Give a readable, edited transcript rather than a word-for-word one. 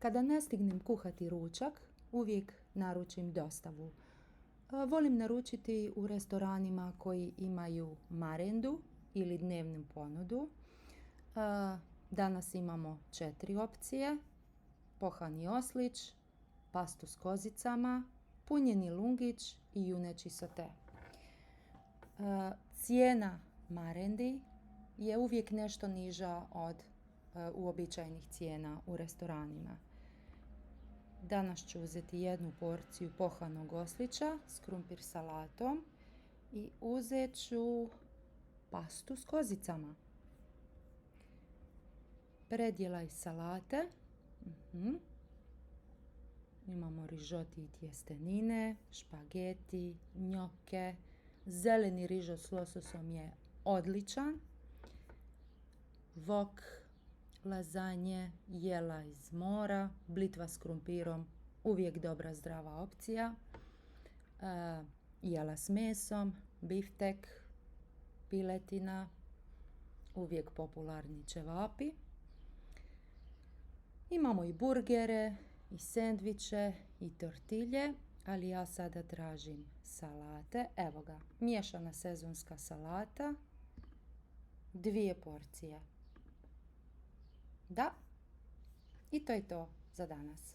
Kada ne stignem kuhati ručak, uvijek naručim dostavu. Volim naručiti u restoranima koji imaju marendu ili dnevnu ponudu. Danas imamo 4 opcije: pohani oslić, pastu s kozicama, punjeni lungić i juneći sote. Cijena marendi je uvijek nešto niža od uobičajenih cijena u restoranima. Danas ću uzeti 1 porciju pohanog oslića s krumpir salatom i uzet ću pastu s kozicama. Predjela iz salate. Imamo rižoti i tjestenine, špageti, njoke. Zeleni rižo s lososom je odličan. Wok, lazanje, jela iz mora, blitva s krumpirom, uvijek dobra zdrava opcija. Jela s mesom, biftek, piletina, uvijek popularni ćevapi. Imamo i burgere, i sendviče, i tortilje, ali ja sada tražim salate. Evo ga, miješana sezonska salata, 2 porcije. Da, i to je to za danas.